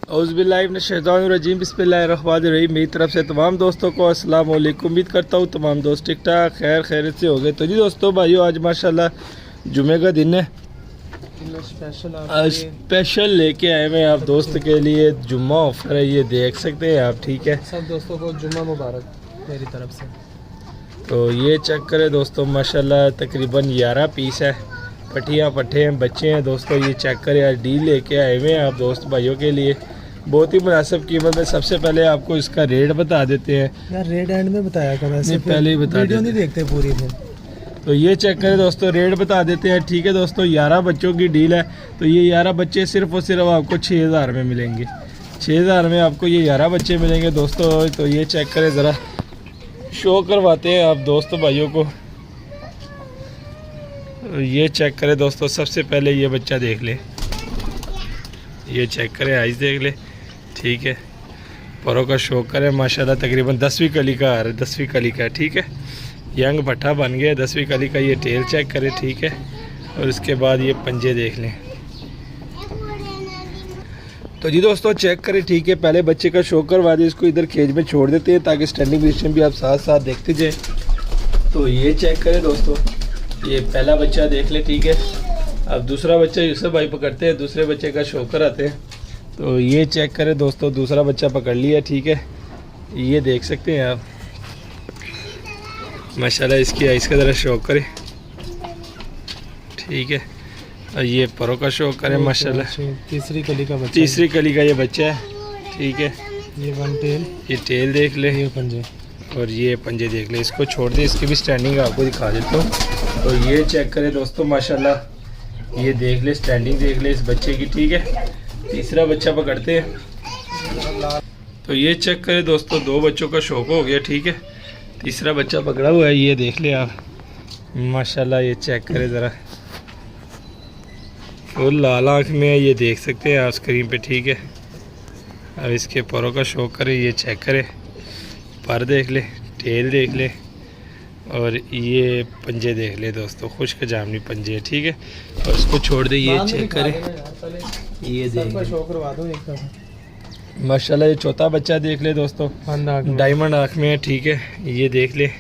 औज़ुबिल्लाहिमिनश्शैतानिर्रजीम बिस्मिल्लाहिर्रहमानिर्रहीम। मेरी तरफ से तमाम दोस्तों को अस्सलाम वालेकुम। उम्मीद करता हूँ तमाम दोस्त ठीक ठाक खैरियत से हो गए। तो जी दोस्तों भाइयों, आज माशाल्लाह जुमे का दिन है। स्पेशल लेके आए हैं आप दोस्त के लिए जुम्मा ऑफर है, ये देख सकते हैं आप। ठीक है, सब दोस्तों को जुम्मा मुबारक मेरी तरफ से। तो ये चेक करें दोस्तों, माशाल्लाह तकरीबन 11 पीस है। पट्टियाँ पट्टे हैं, बच्चे हैं दोस्तों। ये चेक करें यार, डील लेके आए हुए हैं आप दोस्त भाइयों के लिए बहुत ही मुनासिब कीमत में। सबसे पहले आपको इसका रेट बता देते हैं यार। रेट एंड में बताया कर, ऐसे पहले ही बता वीडियो नहीं देखते पूरी फिर। तो ये चेक करें दोस्तों, रेट बता देते हैं। ठीक है दोस्तों, 11 बच्चों की डील है। तो ये 11 बच्चे सिर्फ और सिर्फ आपको 6000 में मिलेंगे। 6000 में आपको ये 11 बच्चे मिलेंगे दोस्तों। तो ये चेक करें, ज़रा शो करवाते हैं आप दोस्त भाइयों को। ये चेक करें दोस्तों, सबसे पहले ये बच्चा देख ले। ये चेक करें, आइस देख ले। ठीक है, परों का शौक करें माशाल्लाह। तकरीबन 10वीं कली का आ रहा है, 10वीं कली का। ठीक है, यंग भट्टा बन गया 10वीं कली का। ये टेल चेक करें। ठीक है, और इसके बाद ये पंजे देख लें। तो जी दोस्तों चेक करें। ठीक है, पहले बच्चे का शौक करवा दें, इसको इधर केज में छोड़ देते हैं ताकि स्टैंडिंग पोजीशन भी आप साथ साथ देखते जाए। तो ये चेक करें दोस्तों, ये पहला बच्चा देख ले। ठीक है, अब दूसरा बच्चा यूसुफ भाई पकड़ते हैं, दूसरे बच्चे का शौकर आते हैं। तो ये चेक करें दोस्तों, दूसरा बच्चा पकड़ लिया। ठीक है, ये देख सकते हैं आप माशाल्लाह। इसकी आइस का ज़रा शौक करें। ठीक है, और ये परों का शौक करें माशाल्लाह। तीसरी कली का बच्चा, तीसरी कली का ये बच्चा है। ठीक है, ये वन टेल, ये टेल देख ले, ये पंजे और ये पंजे देख ले। इसको छोड़ दे, इसकी भी स्टैंडिंग आपको दिखा देता हूँ। तो ये चेक करें दोस्तों माशाल्लाह, ये देख ले स्टैंडिंग देख ले इस बच्चे की। ठीक है, तीसरा बच्चा पकड़ते हैं। तो ये चेक करें दोस्तों, 2 बच्चों का शौक हो गया। ठीक है, तीसरा बच्चा पकड़ा हुआ है, ये देख ले आप माशाल्लाह। ये चेक करें ज़रा, फुल लाल आँख में है, ये देख सकते हैं आप स्क्रीन पे। ठीक है, अब इसके परों का शौक करें। ये चेक करें, पर देख ले, टेल देख ले, और ये पंजे देख ले दोस्तों, खुश्क जामनी पंजे है। ठीक है, और इसको छोड़ दे। ये चेक करें, ये देख माशाल्लाह। ये चौथा बच्चा देख ले दोस्तों, डायमंड आँख में है। ठीक है, ये देख ले।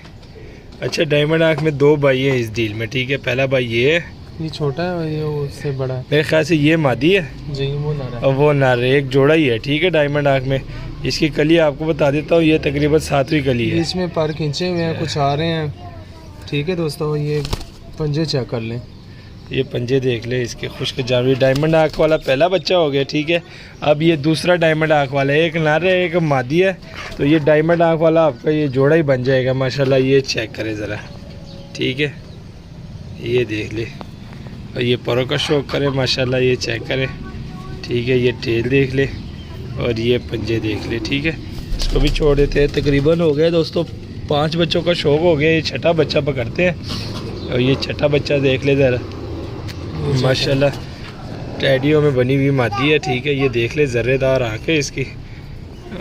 अच्छा, डायमंड आँख में 2 भाई है इस डील में। ठीक है, पहला भाई ये है, ये छोटा है और ये उससे बड़ा है। मेरे ख्याल से ये मादी है जी, वो नर है और वो नर है, एक जोड़ा ही है। ठीक है, डायमंड आँख में। इसकी कली आपको बता देता हूँ, ये तकरीबन 7वीं कली है। इसमें पर खींचे हुए हैं, कुछ आ रहे हैं। ठीक है दोस्तों, ये पंजे चेक कर लें। ये पंजे देख ले इसके, खुश्क जामनी डायमंड आँख वाला पहला बच्चा हो गया। ठीक है, अब ये दूसरा डायमंड आँख वाला है, एक नर है एक मादी है। तो ये डायमंड आँख वाला आपका ये जोड़ा ही बन जाएगा माशाल्लाह। ये चेक करें ज़रा। ठीक है, ये देख ले, और ये परों का शौक करें माशाल्लाह। ये चेक करें। ठीक है, ये टेल देख ले, और ये पंजे देख ले। ठीक है, इसको भी छोड़ देते हैं। तकरीबन हो गया दोस्तों 5 बच्चों का शौक हो गया। ये छठा बच्चा पकड़ते हैं, और ये छठा बच्चा देख ले ज़रा माशाल्लाह। टैडियों में बनी हुई मादी है। ठीक है, ये देख ले, ज़र्रेदार आँखें इसकी,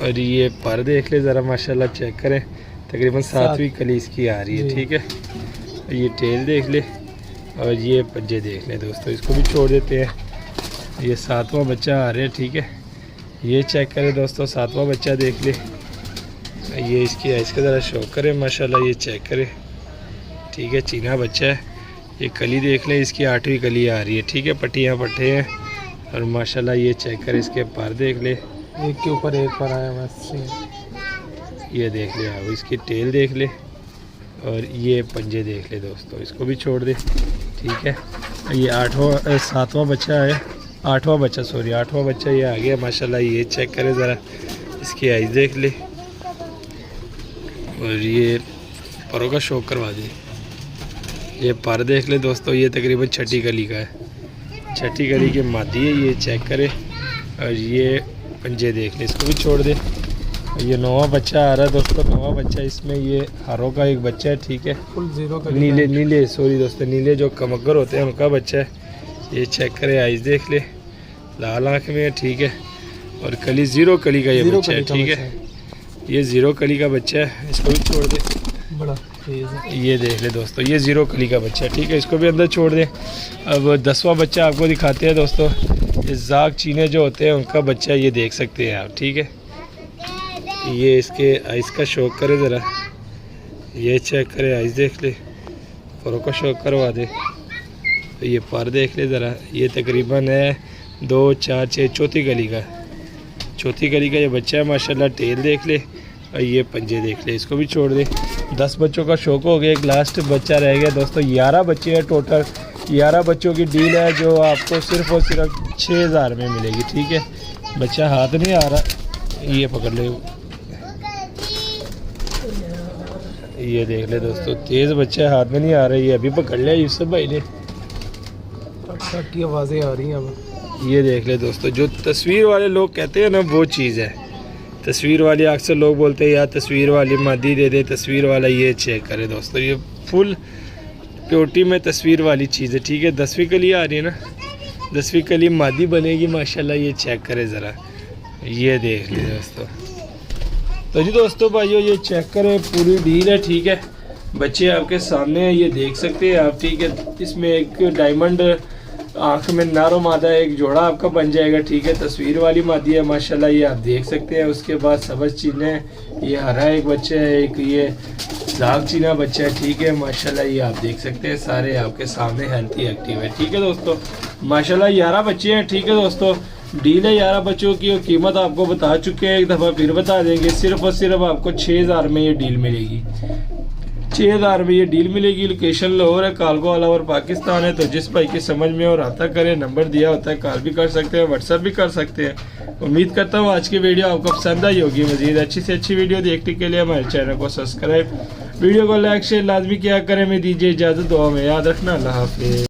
और ये पर देख ले ज़रा माशाल्लाह। चेक करें, तकरीबन 7वीं कली इसकी आ रही है। ठीक है, ये टेल देख ले, और ये पंजे देख ले दोस्तों, इसको भी छोड़ देते हैं। ये 7वां बच्चा आ रहा है। ठीक है, ये चेक करें दोस्तों, 7वां बच्चा देख ले। ये इसकी इसका ज़रा शौक करें माशाल्लाह। ये चेक करें। ठीक है, चीना बच्चा है। ये कली देख ले, इसकी 8वीं कली आ रही है। ठीक है, पट्टियाँ पट्टे हैं, और माशाल्लाह ये चेक करें, इसके पर देख ले, एक के ऊपर एक पर आया बस। ये देख ले आप, इसकी टेल देख ले, और ये पंजे देख ले दोस्तों, इसको भी छोड़ दे। ठीक है, ये 7वां बच्चा है, 8वां बच्चा सॉरी 8वां बच्चा ये आ गया माशाल्लाह। ये चेक करें ज़रा, इसकी आइज़ देख ले, और ये परों का शौक करवा दे। ये पर देख ले दोस्तों, ये तकरीबन 6ठी कली का है, 6ठी कली की मादी है। ये चेक करे, और ये पंजे देख ले, इसको भी छोड़ दे। ये 9वां बच्चा आ रहा है दोस्तों, 9वां बच्चा, इसमें ये हारों का एक बच्चा है। ठीक है, फुल जीरो का नीले सॉरी दोस्तों, नीले जो कमगर होते हैं उनका बच्चा है। ये चेक करे, आइज़ देख ले, लाल आँख में है। ठीक है, और कली 0 कली का ये बच्चा है। ठीक है, ये 0 कली का बच्चा है, इसको भी छोड़ दे। बड़ा तेज है, ये देख ले दोस्तों, ये 0 कली का बच्चा है। ठीक है, इसको भी अंदर छोड़ दे। अब 10वां बच्चा आपको दिखाते हैं दोस्तों। ये जाग चीने जो होते हैं उनका बच्चा, ये देख सकते हैं आप, ठीक है। ये इसके आइस का शौक करे ज़रा, ये चेक करे, आइस देख ले, फरों का शौक करवा दे। तो ये पर देख ले ज़रा, ये तकरीबन है 2 4 6 चौथी गली का ये बच्चा है माशाल्लाह। टेल देख ले और ये पंजे देख ले, इसको भी छोड़ दे। 10 बच्चों का शौक हो गया, एक लास्ट बच्चा रह गया दोस्तों। 11 बच्चे हैं टोटल, 11 बच्चों की डील है जो आपको सिर्फ और सिर्फ 6000 में मिलेगी, ठीक है। बच्चा हाथ नहीं आ रहा, ये पकड़ ले, ये देख ले दोस्तों, तेज़ बच्चा हाथ में नहीं आ रहा, ये अभी पकड़ लिया यूसुफ भाई ने। टक की आवाज़ें आ रही हैं अब। ये देख ले दोस्तों, जो तस्वीर वाले लोग कहते हैं ना वो चीज़ है। तस्वीर वाली अक्सर लोग बोलते हैं यार तस्वीर वाली मादी दे दे, तस्वीर वाला, ये चेक करे दोस्तों, ये फुल प्योरिटी में तस्वीर वाली चीज़ है, ठीक है। 10वीं कली आ रही है ना, 10वीं कली मादी बनेगी माशाल्लाह। ये चेक करे ज़रा, ये देख लीजिए दोस्तों। तो जी दोस्तों भाइयों, ये चेक करें, पूरी डील है, ठीक है। बच्चे आपके सामने हैं, ये देख सकते हैं आप, ठीक है। इसमें एक डायमंड आँख में नारो मादा एक जोड़ा आपका बन जाएगा, ठीक है। तस्वीर वाली मादी है माशाल्लाह, ये आप देख सकते हैं। उसके बाद सबज चीने, ये हरा एक बच्चा है, एक ये दाग चीना बच्चा है, ठीक है माशाल्लाह। ये आप देख सकते हैं, सारे आपके सामने हेल्थी एक्टिव है, ठीक है दोस्तों माशाल्लाह। 11 बच्चे हैं, ठीक है दोस्तों। डील है 11 बच्चों की, और कीमत आपको बता चुके हैं, एक दफ़ा फिर बता देंगे। सिर्फ और सिर्फ आपको 6000 में ये डील मिलेगी, 6000 में ये डील मिलेगी। लोकेशन लाहौर है, कालगो ऑल ओवर पाकिस्तान है। तो जिस भाई की समझ में और रब्ता करें, नंबर दिया होता है, कॉल भी कर सकते हैं, व्हाट्सएप भी कर सकते हैं। उम्मीद करता हूँ आज की वीडियो आपको पसंद आई होगी। मज़ीद अच्छी से अच्छी वीडियो देखने के लिए हमारे चैनल को सब्सक्राइब, वीडियो को लाइक शेयर लाजमी किया करें। मैं दीजिए इजाज़त, दुआ में याद रखना, अल्लाह हाफिज़।